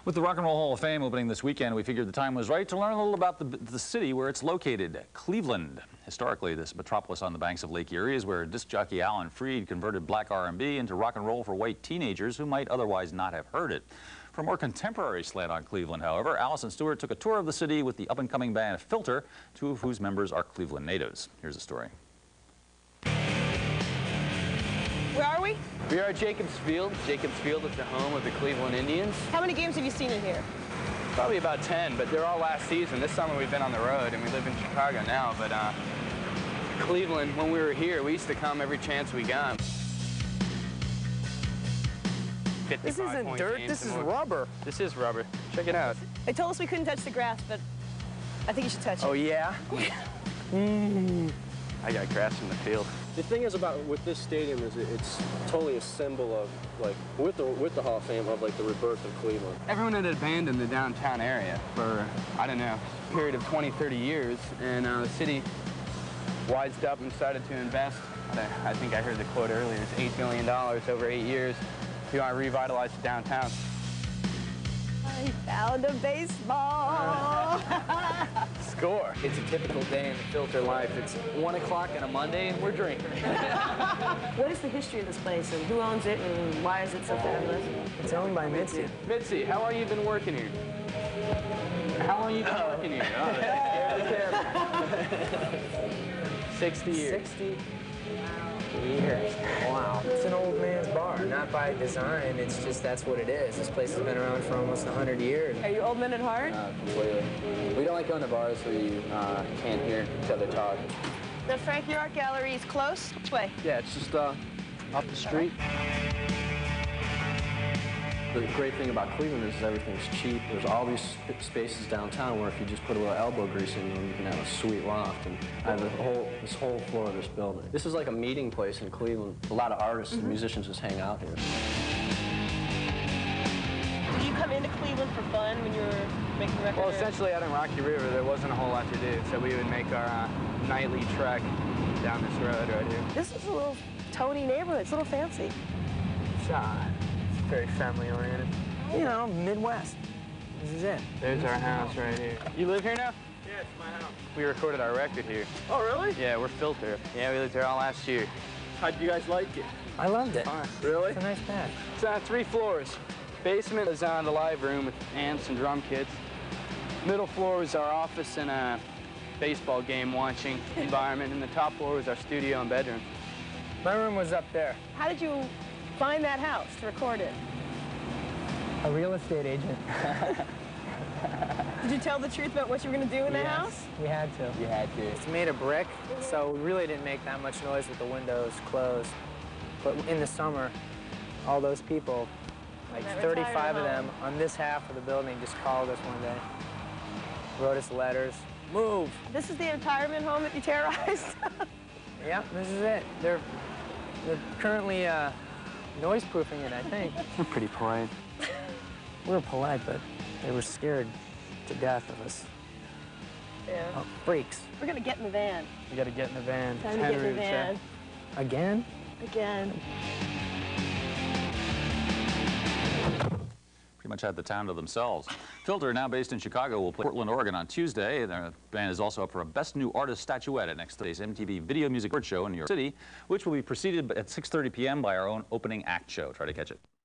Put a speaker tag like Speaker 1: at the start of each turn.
Speaker 1: With the Rock and Roll Hall of Fame opening this weekend, we figured the time was right to learn a little about the city where it's located, Cleveland. Historically, this metropolis on the banks of Lake Erie is where disc jockey Alan Freed converted black R&B into rock and roll for white teenagers who might otherwise not have heard it. For a more contemporary slant on Cleveland, however, Allison Stewart took a tour of the city with the up-and-coming band Filter, two of whose members are Cleveland natives. Here's the story.
Speaker 2: Where are we?
Speaker 3: We are at Jacobs Field. Jacobs Field is the home of the Cleveland Indians.
Speaker 2: How many games have you seen in here?
Speaker 3: Probably about 10, but they're all last season. This summer we've been on the road, and we live in Chicago now, but Cleveland, when we were here, we used to come every chance we got.
Speaker 4: This isn't dirt, this is rubber.
Speaker 3: This is rubber. Check it out.
Speaker 2: They told us we couldn't touch the grass, but I think you should touch it.
Speaker 4: Oh, yeah?
Speaker 3: I got grass in the field.
Speaker 5: The thing is about with this stadium is it's totally a symbol of, like, with the Hall of Fame, of like the rebirth of Cleveland.
Speaker 3: Everyone had abandoned the downtown area for, I don't know, a period of 20, 30 years, and the city wised up and decided to invest. I think I heard the quote earlier, it's $8 million over 8 years to revitalize the downtown.
Speaker 2: I found a baseball.
Speaker 3: Score.
Speaker 4: It's a typical day in the Filter life. It's 1 o'clock on a Monday and we're drinking.
Speaker 2: What is the history of this place and who owns it and why is it so fabulous?
Speaker 4: It's owned by Mitzi.
Speaker 3: Mitzi, how long you been working here? How long you been working here? Oh, 60 years.
Speaker 4: 60 years. Wow. It's an old man's bar, not by design. It's just that's what it is. This place has been around for almost 100 years.
Speaker 2: Are you old men at heart?
Speaker 3: Completely. We don't like going to bars where you can't hear each other talk.
Speaker 2: The Frankie Art Gallery is close. Which way?
Speaker 5: Yeah, it's just up the street. The great thing about Cleveland is everything's cheap. There's all these spaces downtown where if you just put a little elbow grease in them, you can have a sweet loft. And I have this whole floor of this building. This is like a meeting place in Cleveland. A lot of artists and musicians just hang out here.
Speaker 2: Did you come into Cleveland for fun when you were making records?
Speaker 3: Well, essentially out in Rocky River, there wasn't a whole lot to do, so we would make our nightly trek down this road right here.
Speaker 2: This is a little Tony neighborhood. It's a little fancy.
Speaker 4: It's very family-oriented. You know, Midwest. This is it.
Speaker 3: There's our house right here. You live here now?
Speaker 5: Yeah, it's my house.
Speaker 3: We recorded our record here.
Speaker 5: Oh, really?
Speaker 3: Yeah, we're Filter. Yeah, we lived here all last year.
Speaker 5: How'd you guys like it?
Speaker 4: I loved it.
Speaker 5: Really?
Speaker 4: It's a nice band.
Speaker 3: It's on 3 floors. Basement is on the live room with amps and drum kits. Middle floor was our office and a baseball game watching environment. And the top floor was our studio and bedroom.
Speaker 4: My room was up there.
Speaker 2: How did you find that house to record it?
Speaker 4: A real estate agent.
Speaker 2: Did you tell the truth about what you were going to do in the house?
Speaker 4: We had to.
Speaker 3: You had to.
Speaker 4: It's made of brick, so we really didn't make that much noise with the windows closed. But in the summer, all those people, like 35 of them on this half of the building, just called us one day, wrote us letters. Move!
Speaker 2: This is the retirement home that you terrorized?
Speaker 4: Yeah, this is it. They're currently noise-proofing it, I think.
Speaker 3: We're pretty polite.
Speaker 4: We were polite, but they were scared to death of us.
Speaker 2: Yeah.
Speaker 4: Oh, freaks.
Speaker 2: We're going to get in the van.
Speaker 3: We got to get in the van.
Speaker 2: Time to get in the van.
Speaker 4: Again?
Speaker 2: Again.
Speaker 1: Pretty much had the town to themselves. Filter, now based in Chicago, will play Portland, Oregon on Tuesday. The band is also up for a Best New Artist statuette at next Thursday's MTV Video Music Award Show in New York City, which will be preceded at 6:30 p.m. by our own opening act show. Try to catch it.